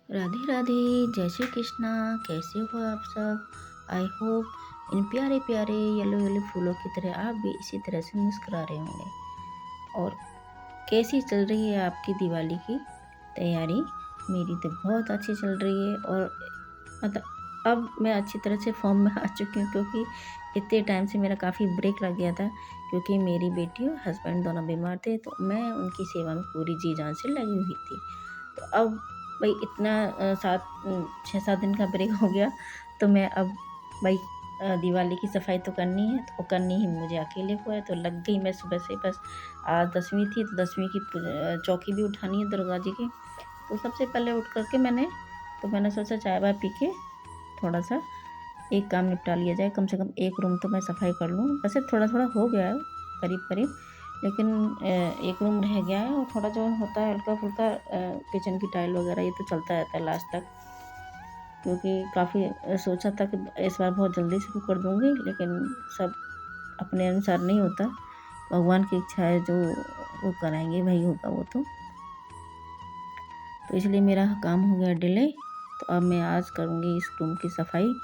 राधे राधे। जय श्री कृष्णा। कैसे हो आप सब? आई होप इन प्यारे प्यारे येलो येलो फूलों की तरह आप भी इसी तरह से मुस्कुरा रहे होंगे। और कैसी चल रही है आपकी दिवाली की तैयारी? मेरी तो बहुत अच्छी चल रही है। और मतलब अब मैं अच्छी तरह से फॉर्म में आ चुकी हूँ, क्योंकि इतने टाइम से मेरा काफ़ी ब्रेक लग गया था, क्योंकि मेरी बेटी और हस्बैंड दोनों बीमार थे, तो मैं उनकी सेवा में पूरी जी जान से लगी हुई थी। तो अब भाई इतना 6-7 दिन का ब्रेक हो गया, तो मैं अब भाई दिवाली की सफाई तो करनी है, तो करनी ही मुझे अकेले को है, तो लग गई मैं सुबह से। बस आज 10वीं थी, तो 10वीं की चौकी भी उठानी है दुर्गा जी की। तो सबसे पहले उठ करके मैंने सोचा चाय वाय पी के थोड़ा सा एक काम निपटा लिया जाए। कम से कम एक रूम तो मैं सफाई कर लूँ। वैसे थोड़ा थोड़ा हो गया है, करीब करीब, लेकिन एक रूम रह गया है। और थोड़ा जो होता है हल्का फुल्का किचन की टाइल वगैरह ये तो चलता रहता है लास्ट तक, क्योंकि काफ़ी सोचा था कि इस बार बहुत जल्दी शुरू कर दूँगी, लेकिन सब अपने अनुसार नहीं होता। भगवान की इच्छा है, जो वो कराएंगे भाई होगा वो तो इसलिए मेरा काम हो गया डिले। तो अब मैं आज करूँगी इस रूम की सफाई,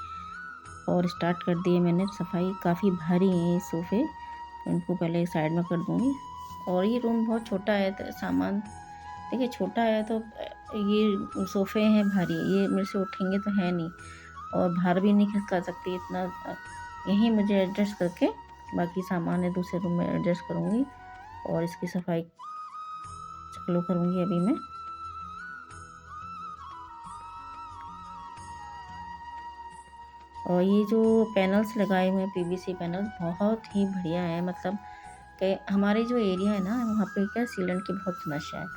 और स्टार्ट कर दिए मैंने सफाई। काफ़ी भारी हैं ये सोफ़े, तो इनको पहले साइड में कर दूँगी। और ये रूम बहुत छोटा है, तो सामान देखिए छोटा है, तो ये सोफ़े हैं भारी, ये मेरे से उठेंगे तो है नहीं, और बाहर भी नहीं खिसका सकती इतना। यहीं मुझे एडजस्ट करके बाकी सामान है दूसरे रूम में एडजस्ट करूँगी, और इसकी सफाई चालू करूँगी अभी मैं। और ये जो पैनल्स लगाए हुए हैं पीवीसी पैनल्स, बहुत ही बढ़िया है। मतलब कि हमारे जो एरिया है ना, वहाँ पे क्या सीलन की बहुत समस्या है।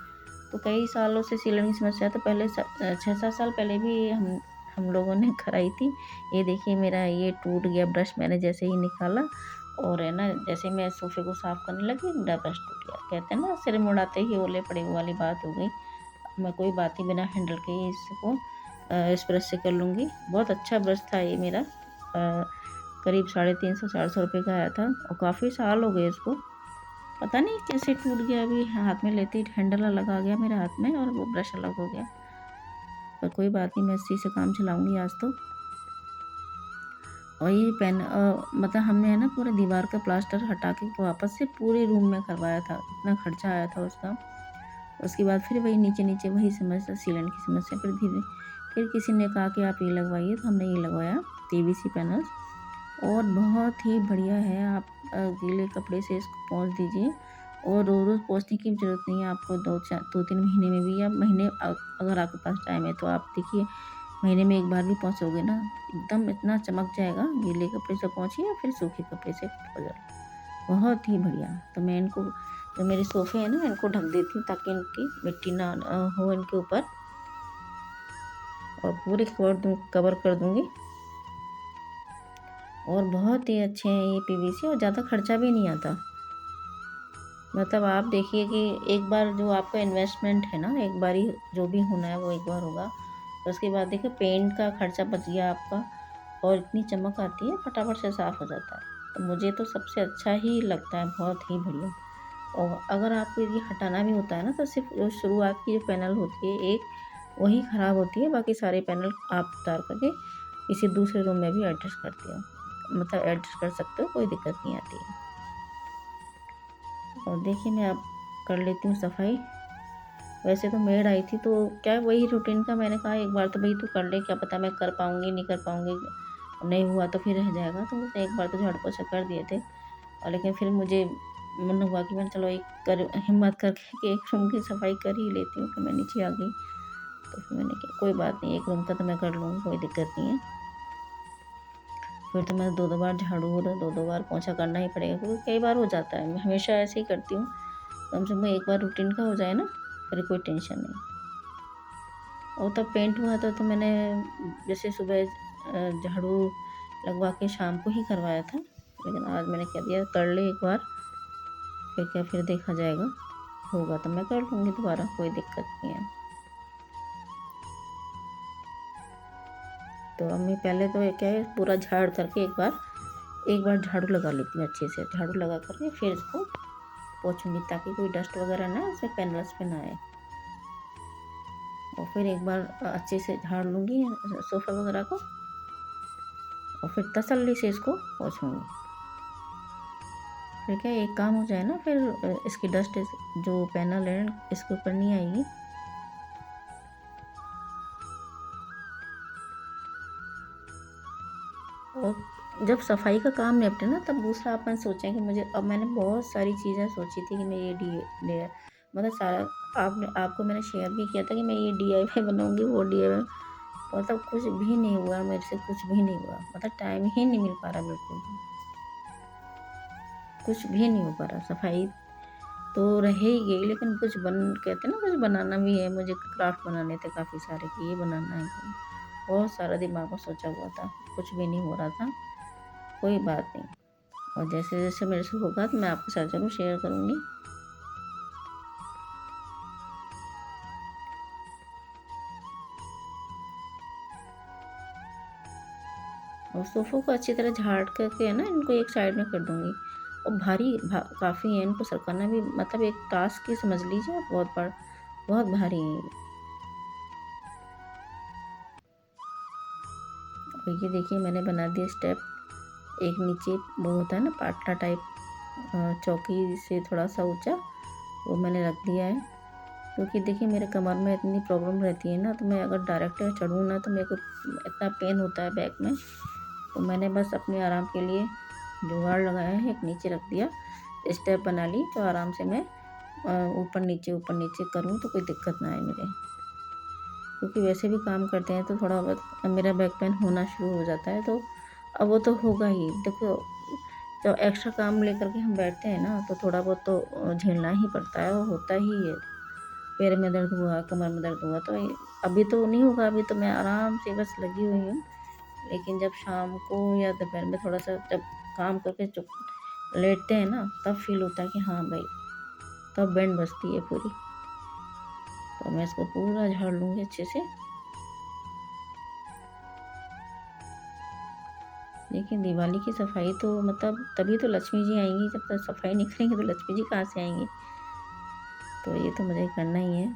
तो कई सालों से सीलन की समस्या, तो पहले 6-7 साल पहले भी हम लोगों ने कराई थी। ये देखिए मेरा ये टूट गया ब्रश, मैंने जैसे ही निकाला और है ना, जैसे मैं सोफे को साफ़ करने लगी मेरा ब्रश टूट गया। कहते हैं ना, सिर मुड़ाते ही ओले पड़े वाली बात हो गई। मैं कोई बात ही बिना हैंडल के ही इसको इस ब्रश से कर लूँगी। बहुत अच्छा ब्रश था ये मेरा, करीब 350-400 रुपये का आया था, और काफ़ी साल हो गए इसको। पता नहीं कैसे टूट गया, अभी हाथ में लेते ही हैंडल अलग आ गया मेरे हाथ में, और वो ब्रश अलग हो गया। पर कोई बात नहीं, मैं इसी से काम चलाऊँगी आज तो। और ये मतलब हमने है ना पूरे दीवार का प्लास्टर हटा के वापस से पूरे रूम में करवाया था, इतना खर्चा आया था उसका। उसके बाद फिर वही नीचे-नीचे वही समस्या, सीलन की समस्या। फिर किसी ने कहा कि आप ये लगवाइए, तो हमने ये लगवाया पीवीसी पैनल्स, और बहुत ही बढ़िया है। आप गीले कपड़े से इसको पोंछ दीजिए, और रोज़-रोज़ पोंछने की ज़रूरत नहीं है आपको। 2-3 महीने में भी, या महीने अगर आपके पास टाइम है, तो आप देखिए महीने में 1 बार भी पोंछोगे ना, एकदम इतना चमक जाएगा। गीले कपड़े से पोंछिए या फिर सूखे कपड़े से पोंछ, बहुत ही बढ़िया। तो मैं इनको, जो मेरे सोफ़े हैं ना, इनको ढक देती हूँ, ताकि इनकी मिट्टी ना हो इनके ऊपर, और पूरे कवर कर दूँगी। और बहुत ही अच्छे हैं ये पीवीसी, और ज़्यादा खर्चा भी नहीं आता। मतलब आप देखिए कि एक बार जो आपका इन्वेस्टमेंट है ना, एक बार ही जो भी होना है वो एक बार होगा। तो उसके बाद देखिए पेंट का खर्चा बच गया आपका, और इतनी चमक आती है, फटाफट से साफ़ हो जाता है। तो मुझे तो सबसे अच्छा ही लगता है, बहुत ही बढ़िया। और अगर आपको ये हटाना भी होता है ना, तो सिर्फ जो शुरुआत की जो पैनल होती है एक, वही ख़राब होती है। बाकी सारे पैनल आप उतार करके किसी दूसरे रूम में भी एडजस्ट करते हो, मतलब एडजस्ट कर सकते हो, कोई दिक्कत नहीं आती है। और देखिए मैं अब कर लेती हूँ सफाई। वैसे तो मेड आई थी, तो क्या वही रूटीन का, मैंने कहा एक बार तो भाई तू कर ले, क्या पता मैं कर पाऊँगी नहीं कर पाऊँगी, नहीं हुआ तो फिर रह जाएगा। तो उसने एक बार तो झाड़ू पोछा कर दिए थे, और लेकिन फिर मुझे मन हुआ कि मैं चलो एक कर हिम्मत करके कि एक रूम की सफाई कर ही लेती हूँ, कि मैं नीचे आ गई। तो फिर मैंने कहा कोई बात नहीं, एक रूम का तो मैं कर लूँगी, कोई दिक्कत नहीं है। फिर तो मैं 2-2 बार झाड़ू और 2-2 बार पोछा करना ही पड़ेगा, क्योंकि कई बार हो जाता है। मैं हमेशा ऐसे ही करती हूँ। कम से कम एक बार रूटीन का हो जाए ना, फिर कोई टेंशन नहीं। और तब पेंट हुआ था, तो मैंने जैसे सुबह झाड़ू लगवा के शाम को ही करवाया था, लेकिन आज मैंने कह दिया कर ले एक बार, फिर क्या, फिर देखा जाएगा। होगा तो मैं कर लूँगी दोबारा, कोई दिक्कत नहीं है। तो अब मैं पहले तो क्या है, पूरा झाड़ करके एक बार झाड़ू लगा लेती हूँ अच्छे से। झाड़ू लगा करके फिर इसको पोंछूँगी, ताकि कोई डस्ट वगैरह ना इसमें पैनल्स पे ना आए। और फिर एक बार अच्छे से झाड़ लूँगी सोफ़ा वगैरह को, और फिर तसल्ली से इसको पोंछूँगी। फिर क्या एक काम हो जाए ना, फिर इसकी डस्ट जो पैनल है इसके ऊपर नहीं आएगी। और जब सफाई का काम निपटे ना, तब दूसरा अपन सोचें कि मुझे, अब मैंने बहुत सारी चीज़ें सोची थी कि मैं ये मतलब सारा आपको मैंने शेयर भी किया था कि मैं ये DIY बनाऊंगी, वो DIY, मतलब कुछ भी नहीं हुआ मेरे से, कुछ भी नहीं हुआ, मतलब टाइम ही नहीं मिल पा रहा, बिल्कुल भी कुछ भी नहीं हो पा रहा। सफाई तो रह ही गई, लेकिन कुछ कहते हैं ना, कुछ बनाना भी है मुझे, क्राफ्ट बनाने थे काफ़ी सारे कि ये बनाना है, बहुत सारा दिमाग में सोचा हुआ था, कुछ भी नहीं हो रहा था। कोई बात नहीं, और जैसे जैसे मेरे से होगा तो मैं आपके साथ ज़रूर शेयर करूँगी। और सोफ़ों को अच्छी तरह झाड़ करके है ना, इनको एक साइड में कर दूँगी। और काफ़ी है, इनको सरकाना भी मतलब एक टास्क ही समझ लीजिए, बहुत भारी है। और ये देखिए मैंने बना दिया स्टेप, एक नीचे वो होता है ना पाटला टाइप, चौकी से थोड़ा सा ऊंचा, वो मैंने रख दिया है। क्योंकि देखिए मेरे कमर में इतनी प्रॉब्लम रहती है ना, तो मैं अगर डायरेक्ट चढ़ूँ ना तो मेरे को इतना पेन होता है बैक में। तो मैंने बस अपने आराम के लिए जुगाड़ लगाया है, एक नीचे रख दिया, स्टेप बना ली, तो आराम से मैं ऊपर नीचे करूँ तो कोई दिक्कत ना आए मेरे। क्योंकि वैसे भी काम करते हैं तो थोड़ा बहुत मेरा बैक पेन होना शुरू हो जाता है, तो अब वो तो होगा ही। देखो जब एक्स्ट्रा काम लेकर के हम बैठते हैं ना, तो थोड़ा बहुत तो झेलना ही पड़ता है, और होता ही है। पैर में दर्द हुआ, कमर में दर्द हुआ, तो अभी तो नहीं होगा, अभी तो मैं आराम से बस लगी हुई हूँ। लेकिन जब शाम को या दोपहर में थोड़ा सा जब काम करके चुप लेटते हैं ना, तब फील होता है कि हाँ भाई, तब बैंड बजती है पूरी। तो मैं इसको पूरा झाड़ लूँगी अच्छे से। देखिए दिवाली की सफाई तो मतलब तभी तो लक्ष्मी जी आएंगी, जब तक सफाई नहीं करेंगे तो लक्ष्मी जी कहाँ से आएंगी। तो ये तो मुझे करना ही है।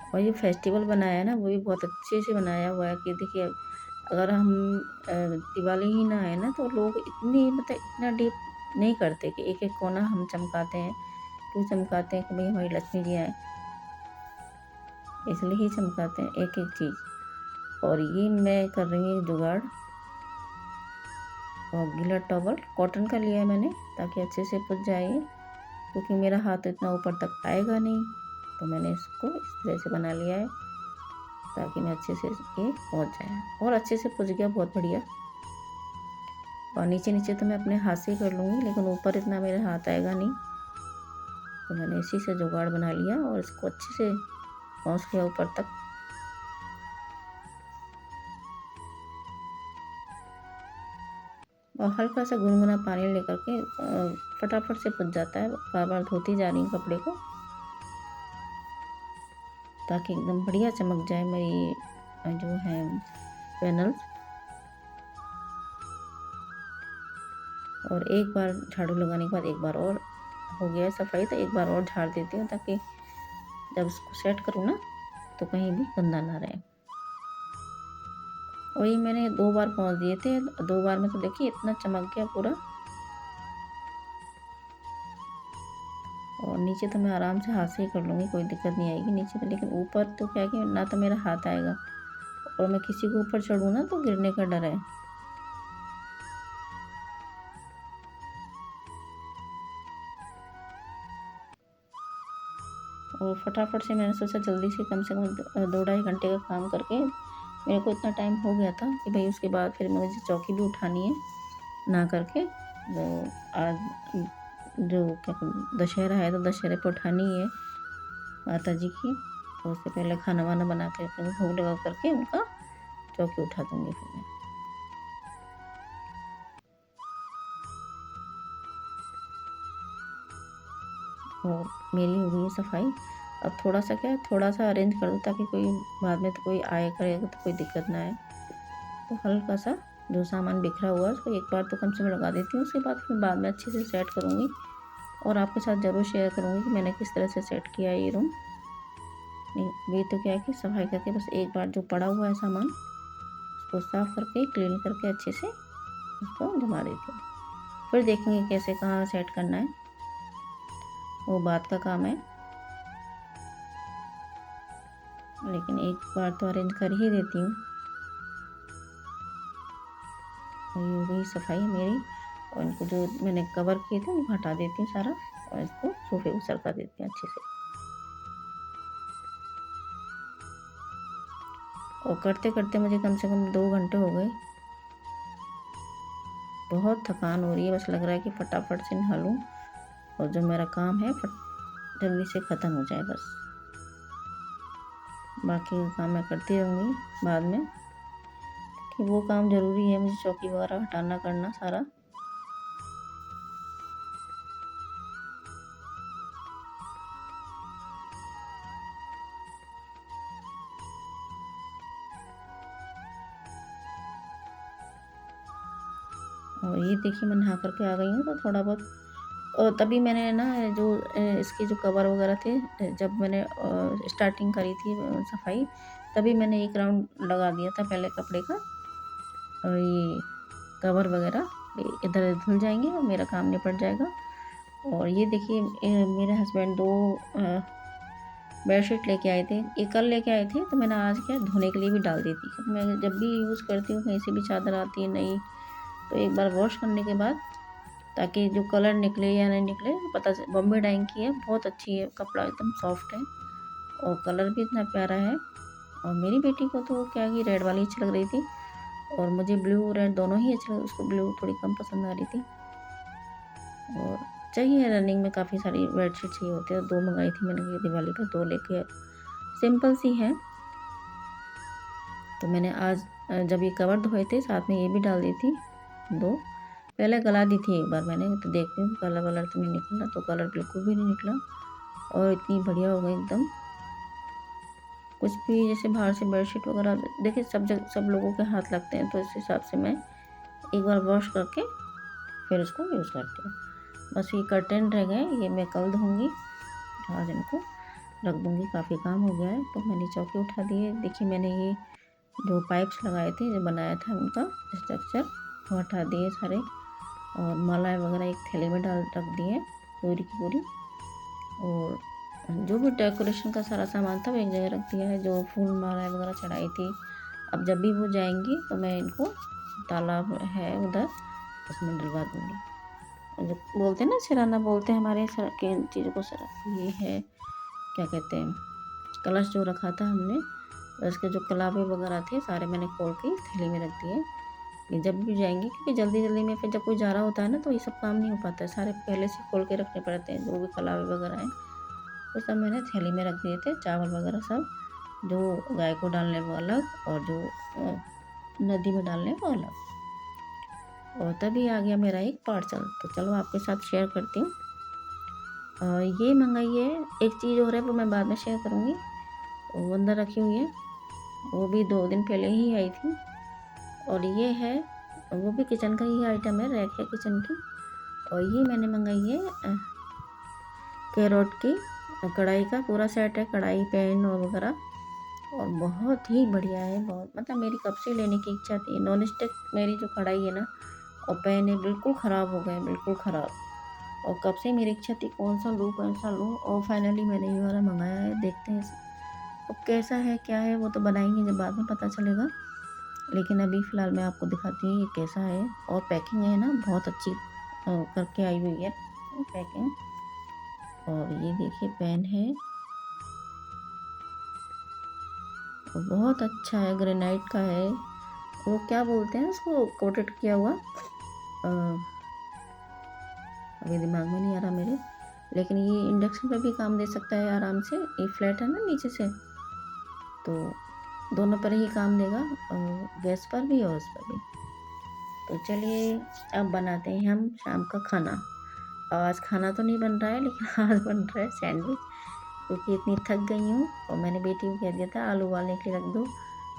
और ये फेस्टिवल बनाया है ना, वो भी बहुत अच्छे से बनाया हुआ है कि देखिए अगर हम दिवाली ही ना आए ना, तो लोग इतनी मतलब इतना डीप नहीं करते कि एक एक कोना हम चमकाते हैं। क्यों चमकाते हैं कि भाई हमारी लक्ष्मी जी आए, इसलिए ही चमकाते हैं एक एक चीज़। और ये मैं कर रही हूँ जुगाड़, और गीला टॉवल कॉटन का लिया है मैंने, ताकि अच्छे से पुज जाए, क्योंकि मेरा हाथ इतना ऊपर तक आएगा नहीं। तो मैंने इसको इस तरह से बना लिया है, ताकि मैं अच्छे से ये पहुँच जाए, और अच्छे से पुज गया, बहुत बढ़िया। और नीचे नीचे तो मैं अपने हाथ से ही कर लूँगी, लेकिन ऊपर इतना मेरे हाथ आएगा नहीं। तो मैंने इसी से जुगाड़ बना लिया, और इसको अच्छे से पहुँच गया ऊपर तक। और हल्का सा गुनगुना पानी लेकर के फटाफट से पुज जाता है। बार बार धोती जा रही हूँ कपड़े को, ताकि एकदम बढ़िया चमक जाए मेरी जो है पैनल्स। और एक बार झाड़ू लगाने के बाद एक बार और हो गया सफाई, तो एक बार और झाड़ देती हूँ, ताकि जब इसको सेट करूँ ना, तो कहीं भी गंदा ना रहे। और ये मैंने 2 बार पोंछ दिए थे, 2 बार में तो देखिए इतना चमक गया पूरा। और नीचे तो मैं आराम से हाथ से ही कर लूँगी, कोई दिक्कत नहीं आएगी नीचे तो। लेकिन ऊपर तो क्या है कि ना तो मेरा हाथ आएगा, और मैं किसी के ऊपर चढ़ूँ ना तो गिरने का डर है। और फटाफट से मैंने सोचा जल्दी से कम 2 ढाई घंटे का काम करके, मेरे को इतना टाइम हो गया था कि भाई उसके बाद फिर मुझे चौकी भी उठानी है ना करके। तो आज जो क्या दशहरा है, तो दशहरे पर उठानी है माता जी की। तो उससे पहले खाना वाना बना के भोग लगा करके उनका चौकी उठा दूँगी फिर मैं। और मेरी हो गई है सफाई। अब थोड़ा सा क्या, थोड़ा सा अरेंज कर दूँ, ताकि कोई बाद में तो कोई आए करेगा तो कोई दिक्कत ना आए। तो हल्का सा जो सामान बिखरा हुआ है उसको एक बार तो कम से कम लगा देती हूँ, उसके बाद फिर बाद में अच्छे से सेट करूँगी, और आपके साथ ज़रूर शेयर करूँगी कि मैंने किस तरह से सेट किया है ये रूम। नहीं, अभी तो क्या है कि सफाई करके बस एक बार जो पड़ा हुआ है सामान उसको साफ़ करके क्लीन करके अच्छे से उसको जमा देती हूँ। फिर देखेंगे कैसे कहाँ सेट करना है, वो बात का काम है। लेकिन एक बार तो अरेंज कर ही देती हूँ। और ये हो गई सफाई मेरी, और इनको जो मैंने कवर किए थे उनको हटा देती हूँ सारा, और इसको सोफे को सरका देती हूँ अच्छे से। और करते करते मुझे कम से कम 2 घंटे हो गए। बहुत थकान हो रही है, बस लग रहा है कि फटाफट से नहा लूँ और जो मेरा काम है जल्दी से ख़त्म हो जाए बस। बाकी का काम मैं करती रहूँगी बाद में, कि वो काम ज़रूरी है मुझे, चौकी वगैरह हटाना करना सारा। और ये देखिए मैं नहा करके आ गई हूँ, तो थोड़ा बहुत और तभी मैंने ना जो इसके जो कवर वगैरह थे, जब मैंने स्टार्टिंग करी थी सफाई, तभी मैंने एक राउंड लगा दिया था पहले कपड़े का। और ये कवर वगैरह इधर धुल जाएंगे और मेरा काम निपट जाएगा। और ये देखिए मेरे हस्बैंड 2 बेडशीट लेके आए थे, ये कल लेके आए थे, तो मैंने आज क्या धोने के लिए भी डाल दी थी। मैं जब भी यूज़ करती हूँ कहीं से भी चादर आती है नई, तो एक बार वॉश करने के बाद, ताकि जो कलर निकले या नहीं निकले पता चले। बॉम्बे डाइंग की है, बहुत अच्छी है, कपड़ा एकदम सॉफ्ट है और कलर भी इतना प्यारा है। और मेरी बेटी को तो क्या ही रेड वाली अच्छी लग रही थी, और मुझे ब्लू रेड दोनों ही अच्छे लगे, उसको ब्लू थोड़ी कम पसंद आ रही थी। और चाहिए रनिंग में काफ़ी सारी बेडशीट चाहिए होती है, 2 मंगाई थी मैंने ये दिवाली पर, 2 लेके सिंपल सी हैं। तो मैंने आज जब ये कवर धोए थे साथ में ये भी डाल दी थी 2। पहले गला दी थी एक बार मैंने, तो देखती हूँ कलर वलर तो नहीं निकला, तो कलर बिल्कुल भी नहीं निकला और इतनी बढ़िया हो गई एकदम। कुछ भी जैसे बाहर से बेडशीट वगैरह देखिए सब लोगों के हाथ लगते हैं, तो इस हिसाब से मैं एक बार वॉश करके फिर उसको यूज़ करती हूँ। बस ये कर्टेन रह गए, ये मैं कल धोऊँगी, आज इनको रख दूँगी, काफ़ी काम हो गया है। तो मैंने चौकी उठा दी है। देखिए मैंने ये जो पाइप्स लगाए थे, जो बनाया था उनका स्ट्रक्चर, वो हटा दिए सारे, और मालाएँ वगैरह एक थैली में डाल रख दी है पूरी की पूरी। और जो भी डेकोरेशन का सारा सामान था वो एक जगह रख दिया है, जो फूल मालाएँ वगैरह चढ़ाई थी। अब जब भी वो जाएंगी तो मैं इनको, तालाब है उधर, उसमें डलवा दूँगी। जो बोलते हैं ना सिराना, बोलते हैं हमारे सर के चीज़ों को सर, ये है क्या कहते हैं, कलश जो रखा था हमने, उसके जो कलावे वगैरह थे सारे मैंने खोल के थैली में रख दिए, कि जब भी जाएंगे, क्योंकि जल्दी जल्दी में फिर जब कोई जा रहा होता है ना, तो ये सब काम नहीं हो पाता है, सारे पहले से खोल के रखने पड़ते हैं जो भी कलावे वगैरह हैं। तो सब मैंने थैली में रख दिए थे, चावल वगैरह सब, जो गाय को डालने वो अलग और जो नदी में डालने वो अलग। और तभी आ गया मेरा एक पार्सल, तो चलो आपके साथ शेयर करती हूँ। ये मंगाई है, एक चीज़ और है वो मैं बाद में शेयर करूँगी, वो अंदर रखी हुई है, वो भी 2 दिन पहले ही आई थी। और ये है, वो भी किचन का ही आइटम है, रैक है किचन की। और ये मैंने मंगाई है कैरोट की कढ़ाई का पूरा सेट है, कढ़ाई पैन और वगैरह, और बहुत ही बढ़िया है। बहुत मतलब मेरी कब से लेने की इच्छा थी। नॉन स्टिक मेरी जो कढ़ाई है ना और पैन है, बिल्कुल ख़राब हो गए, बिल्कुल ख़राब, और कब से मेरी इच्छा थी कौन सा लूँ, और फाइनली मैंने ये वाला मंगाया है। देखते हैं अब कैसा है क्या है, वो तो बनाएंगे जब बाद में पता चलेगा, लेकिन अभी फ़िलहाल मैं आपको दिखाती हूँ ये कैसा है। और पैकिंग है ना बहुत अच्छी करके आई हुई है पैकिंग। और ये देखिए पेन है, और बहुत अच्छा है, ग्रेनाइट का है, वो क्या बोलते हैं उसको, कोटेड किया हुआ, अभी दिमाग में नहीं आ रहा मेरे, लेकिन ये इंडक्शन पर भी काम दे सकता है आराम से, ये फ्लैट है ना नीचे से, तो दोनों पर ही काम देगा, गैस पर भी और उस पर भी। तो चलिए अब बनाते हैं हम शाम का खाना। आज खाना तो नहीं बन रहा है, लेकिन आज बन रहा है सैंडविच, क्योंकि इतनी थक गई हूँ। और मैंने बेटी को कह दिया था आलू उबालने के लिए रख दो,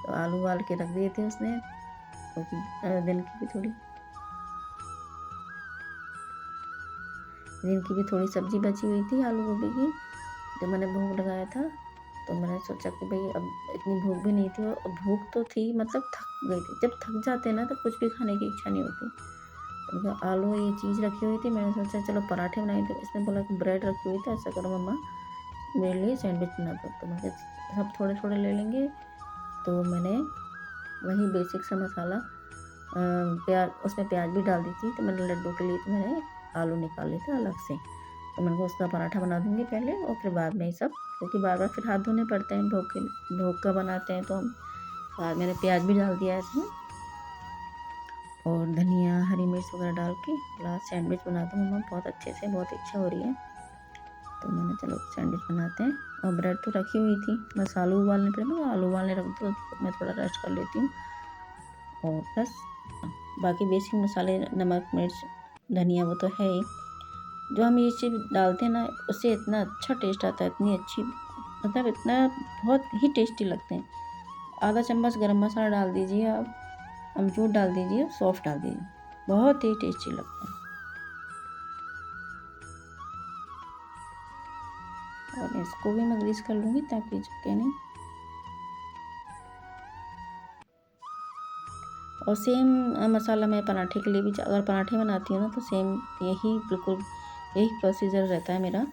तो आलू उबाल के रख दिए थे उसने, क्योंकि दिन की भी थोड़ी सब्जी बची हुई थी आलू गोभी की, जो मैंने भून लगाया था। तो मैंने सोचा कि भाई अब इतनी भूख भी नहीं थी और भूख तो थी, मतलब थक गई थी। जब थक जाते हैं ना तो कुछ भी खाने की इच्छा नहीं होती। तो मैंने कहा आलू ये चीज़ रखी हुई थी, मैंने सोचा चलो पराठे बनाए। तो इसने बोला कि ब्रेड रखी हुई थी, ऐसा करो मम्मा मेरे लिए सैंडविच बना दो। तो मैं कहा सब थोड़े थोड़े ले लेंगे। तो मैंने वही बेसिक सा मसाला प्याज, उसमें प्याज भी डाल दी थी। तो मैंने लड्डू के लिए तो मैंने आलू निकाले थे अलग से। तो मैंने कहा उसका पराठा बना दूँगी पहले और फिर बाद में ये सब, क्योंकि बार बार फिर हाथ धोने पड़ते हैं, भोग का बनाते हैं तो हम। बाद मैंने प्याज भी डाल दिया इसमें और धनिया हरी मिर्च वगैरह डाल के बोला सैंडविच बना दो मम्मा बहुत अच्छे से, बहुत इच्छा हो रही है। तो मैंने चलो सैंडविच बनाते हैं। और ब्रेड तो रखी हुई थी, बस आलू उबालने पड़े, मैं आलू उबालने रख दो, मैं थोड़ा रेस्ट कर लेती हूँ। और बस बाकी बेसिक मसाले नमक मिर्च धनिया वो तो है ही। जो हम ये चीज़ डालते हैं ना उससे इतना अच्छा टेस्ट आता है, इतनी अच्छी, मतलब इतना बहुत ही टेस्टी लगते हैं। आधा चम्मच गरम मसाला डाल दीजिए आप, अमचूर डाल दीजिए, सौंफ डाल दीजिए, बहुत ही टेस्टी लगते हैं। और इसको भी मैं ग्रीस कर लूँगी ताकि चिपके नहीं। और सेम मसाला मैं पराठे के लिए भी, अगर पराठे बनाती हूँ ना तो सेम यही बिल्कुल यही प्रोसीजर रहता है मेरा।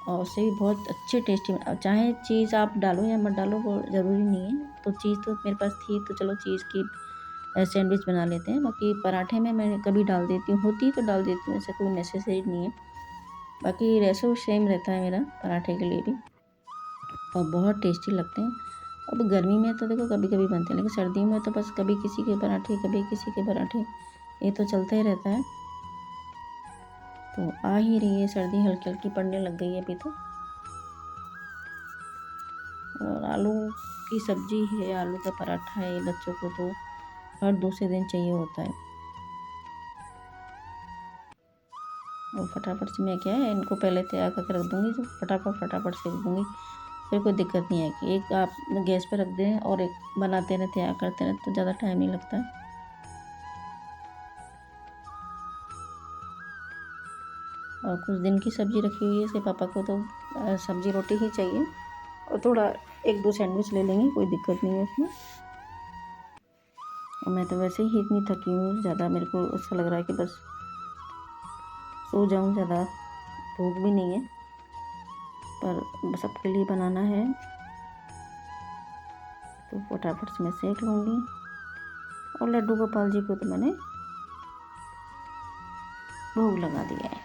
और उससे भी बहुत अच्छे टेस्टी, चाहे चीज़ आप डालो या मत डालो वो ज़रूरी नहीं है। तो चीज़ तो मेरे पास थी तो चलो चीज़ की सैंडविच बना लेते हैं। बाकी पराठे में मैं कभी डाल देती हूँ, होती तो डाल देती हूँ, ऐसा कोई नेसेसरी नहीं है। बाकी रेशो सेम रहता है मेरा पराठे के लिए भी, और बहुत टेस्टी लगते हैं। अब गर्मी में तो देखो कभी कभी बनते हैं, लेकिन सर्दियों में तो बस कभी किसी के पराठे कभी किसी के पराठे, ये तो चलता ही रहता है। तो आ ही रही है सर्दी, हल्की हल्की पड़ने लग गई है अभी तो। और आलू की सब्जी है, आलू का पराठा है, बच्चों को तो हर दूसरे दिन चाहिए होता है। और फटाफट से मैं क्या है इनको पहले तैयार करके रख दूँगी, तो फटाफट सेक दूँगी, फिर कोई दिक्कत नहीं आएगी। एक आप गैस पे रख दें और एक बनाते रहें तैयार करते रहें तो ज़्यादा टाइम नहीं लगता है। और कुछ दिन की सब्ज़ी रखी हुई है, इसके पापा को तो सब्ज़ी रोटी ही चाहिए, और थोड़ा एक दो सैंडविच ले लेंगे, कोई दिक्कत नहीं है उसमें। और मैं तो वैसे ही इतनी थकी हूँ, ज़्यादा मेरे को ऐसा लग रहा है कि बस सो जाऊँ, ज़्यादा भूख भी नहीं है, पर सबके लिए बनाना है तो फटाफट से मैं सेक लूँगी। और लड्डू गोपाल जी को तो मैंने भोग लगा दिया है।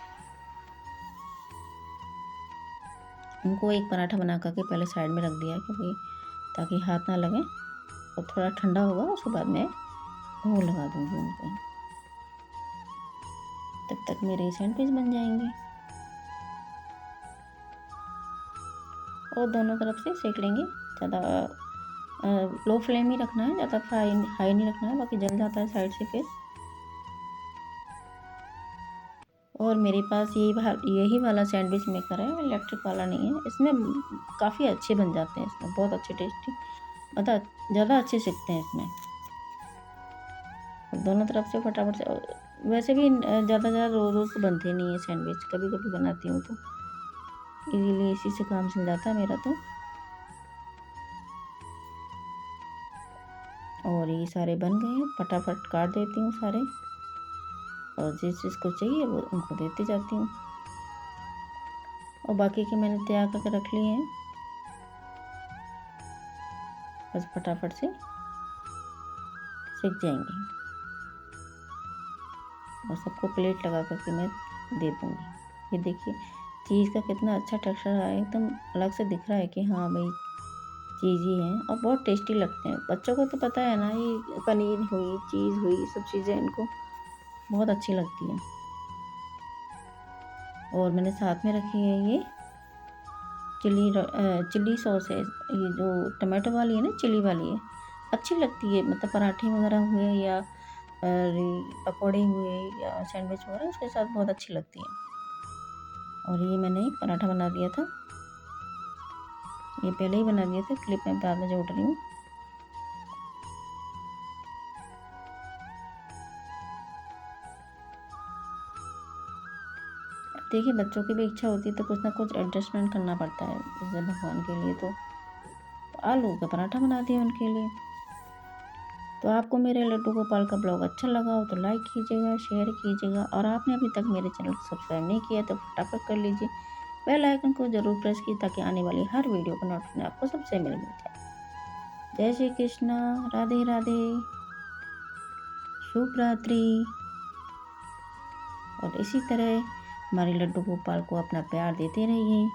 उनको एक पराठा बना करके पहले साइड में रख दिया है, क्योंकि ताकि हाथ ना लगे, और थोड़ा ठंडा होगा उसके बाद मैं भोग लगा दूँगी उनको। तब तक मेरे सैंडविच बन जाएंगे। और दोनों तरफ से सेक लेंगे, ज़्यादा लो फ्लेम ही रखना है, ज़्यादा हाई नहीं रखना है, बाकी जल जाता है साइड से फिर। और मेरे पास यही वाला सैंडविच मेकर है, इलेक्ट्रिक वाला नहीं है। इसमें काफ़ी अच्छे बन जाते हैं, इसमें बहुत अच्छे टेस्टी, मतलब ज़्यादा अच्छे सिकते हैं इसमें। और दोनों तरफ से फटाफट से, वैसे भी ज़्यादा रोज़ रोज़ तो बनते नहीं है सैंडविच, कभी कभी बनाती हूँ तो इसीलिए इसी से काम चल जाता है मेरा तो। और ये सारे बन गए हैं, फटाफट काट देती हूँ सारे, और जिस जिसको चाहिए वो उनको देती जाती हूँ। और बाकी के मैंने तैयार करके रख लिए हैं, बस फटाफट से सीख जाएंगे। और सबको प्लेट लगा करके मैं दे दूँगी। ये देखिए चीज़ का कितना अच्छा टेक्सचर है, एकदम अलग से दिख रहा है कि हाँ भाई चीज़ ही है, और बहुत टेस्टी लगते हैं। बच्चों को तो पता है ना, ये पनीर हुई, चीज़ हुई, सब चीज़ें इनको बहुत अच्छी लगती हैं। और मैंने साथ में रखी है ये चिली सॉस है, ये जो टमाटो वाली है ना, चिली वाली है, अच्छी लगती है। मतलब पराठे वगैरह हुए या पकौड़े हुए या सैंडविच वगैरह, उसके साथ बहुत अच्छी लगती है। और ये मैंने एक पराठा बना दिया था, ये पहले ही बना दिया था, क्लिप में बाद में जोड़ रही हूँ। देखिए बच्चों की भी इच्छा होती है तो कुछ ना कुछ एडजस्टमेंट करना पड़ता है, जैसे भगवान के लिए तो आलू का पराठा बना दिया उनके लिए। तो आपको मेरे लड्डू गोपाल का ब्लॉग अच्छा लगा हो तो लाइक कीजिएगा, शेयर कीजिएगा, और आपने अभी तक मेरे चैनल को सब्सक्राइब नहीं किया तो फटाफट कर लीजिए। बेल आइकन को ज़रूर प्रेस की ताकि आने वाली हर वीडियो का नोटिफिकेशन आपको सबसे मिल जाए। जय श्री कृष्णा, राधे राधे, शुभ रात्रि। और इसी तरह हमारे लड्डू गोपाल को अपना प्यार देते रहिए।